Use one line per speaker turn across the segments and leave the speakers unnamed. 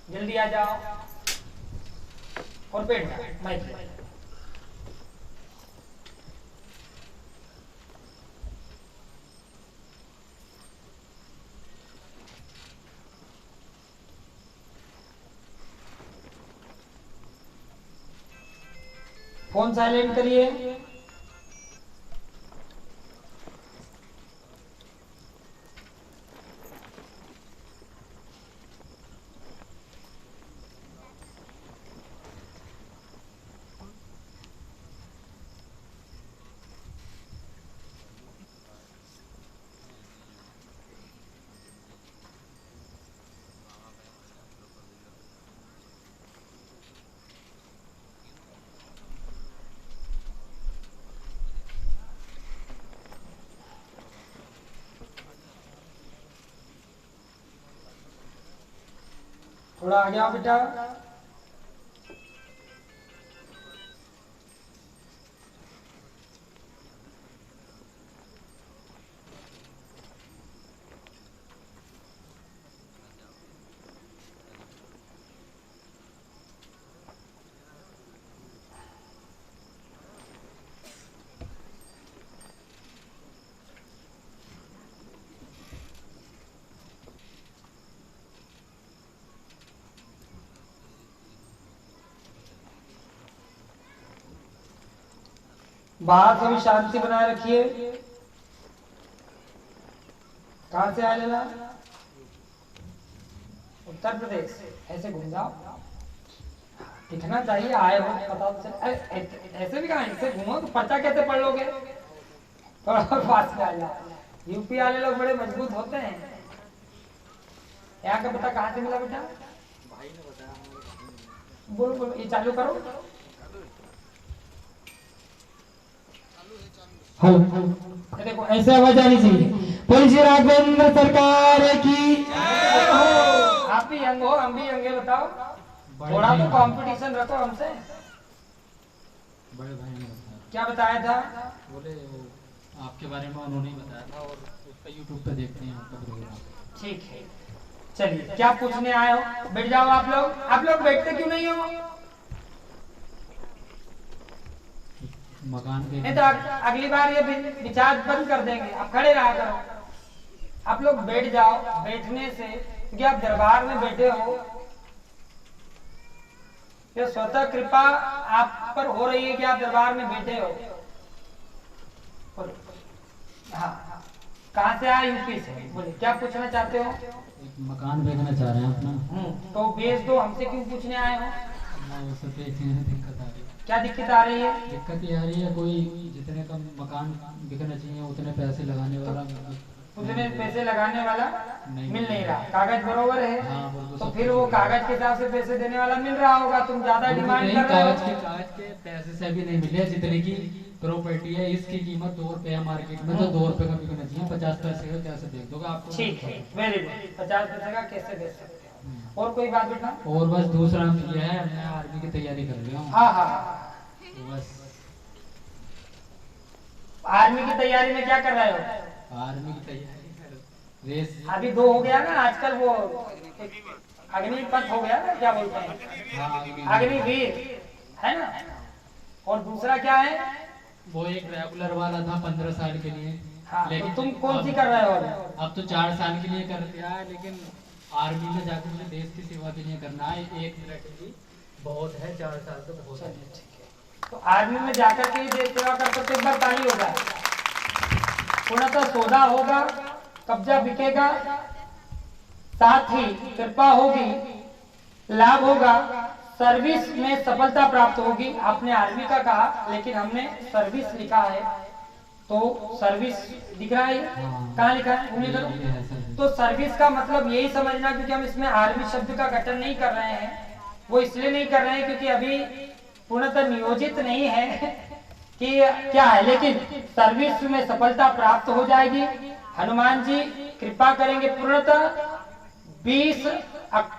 जल्दी आ जाओ और बैठ जाओ माइक पे। फोन साइलेंट करिए। थोड़ा आगे आओ बेटा। बाहर से भी शांति बनाए रखिए। कहां से आए लेना? उत्तर प्रदेश। ऐसे घूम जाओ, दिखना चाहिए आए हो, पता चल। ऐसे भी कहा ऐसे घूमो तो पर्चा कैसे पढ़ लोगे? थोड़ा पास में आ जाओ। यूपी वाले लोग बड़े मजबूत होते हैं। यहाँ का पता कहाँ से मिला बेटा?
भाई ने बताया।
बोलो बोलो, ये चालू करो। हेलो, देखो ऐसे आवाज आनी चाहिए। पुलिस राघवेंद्र सरकार की जय हो। आप भी यंग हो, हम भी यंग है, बताओ। थोड़ा तो कंपटीशन रखो हमसे।
बड़े भाई ने बताया।
क्या बताया था?
बोले वो आपके बारे में उन्होंने ही बताया था और उस पर यूट्यूब पे देखते हैं आपका प्रोग्राम।
ठीक है, चलिए क्या पूछने आए हो? बैठ जाओ आप लोग। आप लोग बैठते क्यों नहीं हो?
मकान के
नहीं तो अगली बार ये विचार बंद कर देंगे। आप खड़े रहा करो। आप लोग बैठ जाओ। बैठने से क्योंकि आप दरबार में बैठे हो, ये स्वतः कृपा आप पर हो रही है कि आप दरबार में बैठे हो। हाँ, कहाँ से आए? यूपी से। बोले क्या पूछना चाहते हो?
एक मकान बेचना चाह रहे हैं अपना।
तो बेच दो, हमसे क्यों पूछने आए हो?
वो सब बेचने में दिक्कत आ रही है।
क्या दिक्कत आ रही है?
दिक्कत ये आ रही है, कोई जितने का मकान बिकना चाहिए उतने पैसे लगाने वाला,
उतने पैसे लगाने वाला
नहीं
मिल नहीं रहा। कागज बरोबर है।
हाँ,
तो फिर वो कागज के हिसाब से पैसे देने वाला मिल रहा होगा। तुम ज्यादा डिमांड कर रहे हो।
कागज के पैसे से भी नहीं मिले जितने की प्रॉपर्टी है। इसकी कीमत 2 रुपए है मार्केट में, तो 2 रुपए का बिकना चाहिए। 50 पैसे का कैसे दे दोगे आपको?
ठीक है, वेरी गुड। 50 पैसे का कैसे दे सकते हो? और कोई बात बेटा?
और बस दूसरा ये है, मैं आर्मी की तैयारी कर रहा हूँ।
हाँ,
तो बस
आर्मी की तैयारी में क्या कर रहे हो?
आर्मी की तैयारी रेस।
अभी 2 हो गया ना आजकल, वो अग्निपथ हो गया ना, क्या बोलते हैं?
हाँ,
अग्निवीर है ना। और दूसरा क्या है?
वो एक रेगुलर वाला था 15 साल के लिए।
हाँ,
लेकिन
तो तुम कौन सी कर रहे हो?
अब तो 4 साल के लिए कर दिया है, लेकिन आर्मी में जाकर मुझे देश की सेवा के लिए करना है। 1 मिनट की बहुत है, 4 साल तो बहुत है।
ठीक है, तो आर्मी में जाकर के देश सेवा करते तो एक बार ताली होगा। पूर्णतः सौदा होगा, कब्जा बिकेगा, साथ ही कृपा होगी, लाभ होगा, सर्विस में सफलता प्राप्त होगी। आपने आर्मी का कहा, लेकिन हमने सर्विस लिखा है, तो सर्विस दिख रहा है।
हाँ।
कहाँ लिखा है? उन्हें करो।
ये है सर्विस।
तो सर्विस का मतलब यही समझना, क्योंकि हम इसमें आर्मी शब्द का गठन नहीं कर रहे हैं। वो इसलिए नहीं कर रहे हैं क्योंकि अभी पूर्णतः नियोजित नहीं है कि क्या है, लेकिन सर्विस में सफलता प्राप्त हो जाएगी। हनुमान जी कृपा करेंगे। पूर्णतः 20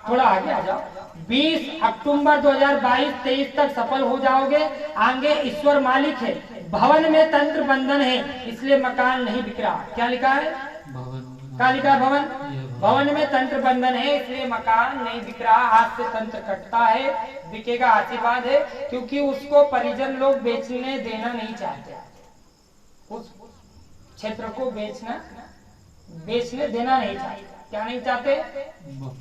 थोड़ा आगे आ जाओ। 20 अक्टूबर 2022-23 तक सफल हो जाओगे। आगे ईश्वर मालिक है। भवन में तंत्र बंधन है, इसलिए मकान नहीं बिक रहा। क्या लिखा है?
भवन
कहाँ लिखा है भवन? भवन में तंत्र बंधन है, इसलिए मकान नहीं बिक रहा, हाथ से तंत्र कटता है, बिकेगा आशीर्वाद है, क्योंकि उसको परिजन लोग बेचने देना नहीं चाहते, उस क्षेत्र को बेचने देना नहीं चाहते। क्या नहीं चाहते?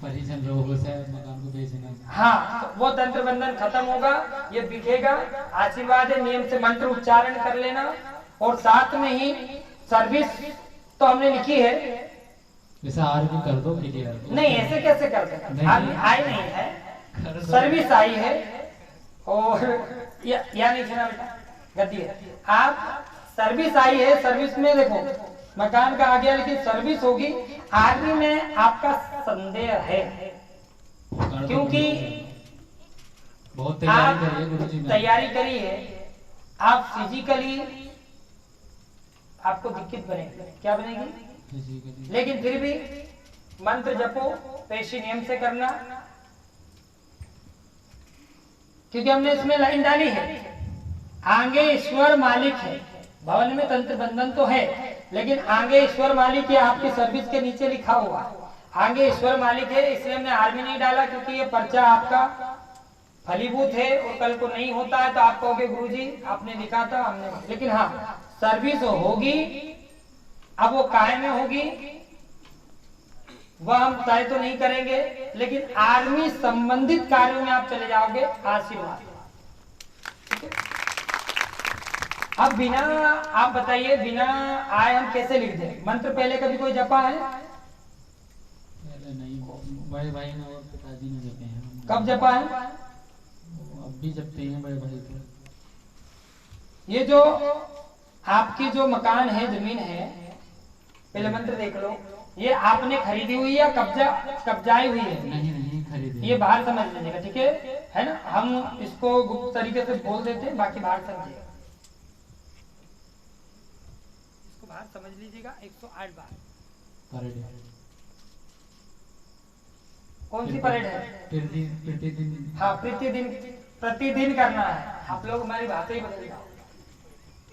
परिजन लोगों से मकान को बेचना।
हाँ, तो वो तंत्र बंधन खत्म होगा, ये बिकेगा, आशीर्वाद है। नियम से मंत्र उच्चारण कर लेना, और साथ में ही सर्विस तो हमने लिखी है,
जैसे आरबी कर दो क्लियर।
नहीं ऐसे कैसे कर सकते, आदमी आई नहीं है, सर्विस आई है, और या नहीं सुना बेटा, गति है, आप सर्विस आई है, सर्विस में देखो मकान का आ गया, लेकिन सर्विस होगी। आरबी में आपका संदेह है, क्योंकि
बहुत
तैयारी करी है, आप फिजिकली आपको दिक्कत बनेगी, क्या बनेगी, लेकिन फिर भी मंत्र जपो, पेशी नियम से करना, क्योंकि हमने इसमें लाइन डाली है, आगे ईश्वर मालिक है। भवन में तंत्र बंधन तो है, लेकिन आगे ईश्वर मालिक है, आपकी सर्विस के नीचे लिखा हुआ आगे ईश्वर मालिक है, इसलिए हमने आर्मी नहीं डाला, क्योंकि ये पर्चा आपका फलीभूत है, और कल को नहीं होता है तो आप कहोगे गुरुजी आपने लिखा था, हमने, लेकिन हाँ सर्विस होगी। अब वो काहे में होगी वह हम तय तो नहीं करेंगे, लेकिन आर्मी संबंधित कार्यों में आप चले जाओगे, आशीर्वाद। अब बिना, आप बताइए, बिना आए हम कैसे लिख दें? मंत्र पहले कभी कोई जपा है?
नहीं, बड़े भाई ने और पिताजी ने जपे हैं।
कब जपा है?
अब भी जपते हैं बड़े भाई को।
ये जो आपकी जो मकान है, जमीन है, पहले मंत्र देख लो, ये आपने खरीदी हुई या कब्जाई हुई है?
नहीं खरीदी।
ये बाहर समझ लीजिएगा, ठीक है ना, हम इसको गुप्त तरीके से बोल देते हैं, बाकी बाहर समझिएगा, इसको बाहर समझ लीजिएगा। 108 बार
परेड है।
कौन सी परेड है?
प्रतिदिन।
हाँ, प्रतिदिन करना है। आप लोग हमारी बातें ही बदल जाओ,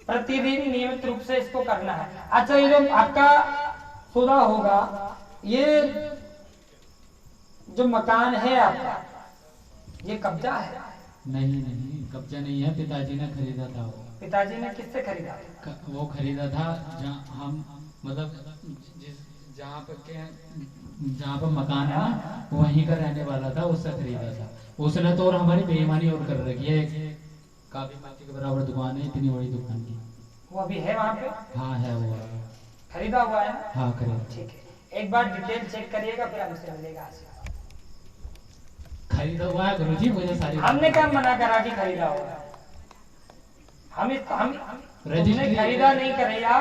प्रतिदिन नियमित रूप से इसको करना है। अच्छा, ये जो आपका सौदा होगा, ये जो मकान है आपका, ये कब्जा है?
नहीं कब्जा नहीं है, पिताजी ने खरीदा था वो।
पिताजी ने किससे खरीदा?
वो खरीदा था जहाँ हम मतलब जहाँ पर मकान है ना, वहीं का रहने वाला था, उससे खरीदा था उसने। तो और हमारी बेईमानी और कर रखी है, काफी माटी के बराबर दुकान है, इतनी बड़ी दुकान की।
वो अभी है वहाँ पे?
हाँ है, वो
खरीदा हुआ है।
हाँ खरीदा।
ठीक है, एक बार डिटेल चेक करिएगा, फिर हमसे मिलेगा।
खरीदा हुआ है गुरुजी, मुझे सारी।
हमने क्या मना करा कि खरीदा हुआ है? हम रजिस्ट्री खरीदा नहीं करेगा,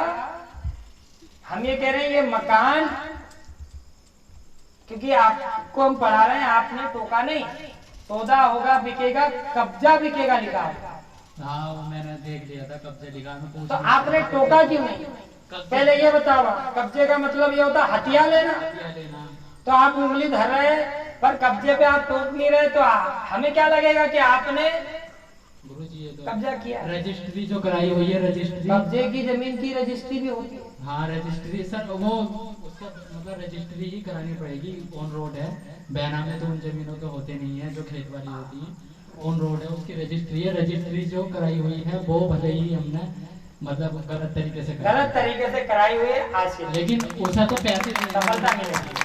हम ये कह रहे हैं ये मकान, क्योंकि आपको हम पढ़ा रहे हैं, आपने टोका नहीं, सौदा होगा बिकेगा, कब्जा बिकेगा लिखा है।
हाँ वो मैंने देख लिया था, कब्जा लिखा है।
तो आपने टोका क्यों नहीं? पहले ये बताओ, कब्जे का मतलब ये होता हथिया लेना, तो आप उंगली धर रहे हैं, पर कब्जे पे आप टोक नहीं रहे, तो हमें क्या लगेगा कि आपने
गुरुजी ये तो
कब्जा किया।
रजिस्ट्री जो कराई हुई है, रजिस्ट्री,
कब्जे की जमीन की रजिस्ट्री भी होती है।
हाँ रजिस्ट्री सर, वो उसका मतलब रजिस्ट्री ही करानी पड़ेगी। ऑन रोड है, बैना में तो उन जमीनों के होते नहीं है जो खेत वाली होती है। ऑन रोड है, उसकी रजिस्ट्री है। रजिस्ट्री जो कराई हुई है वो भले ही हमने मतलब गलत तरीके से कराई हुई है,
कराई हुई है, आज,
लेकिन उसका तो पैसे
सफलता मिलेगी।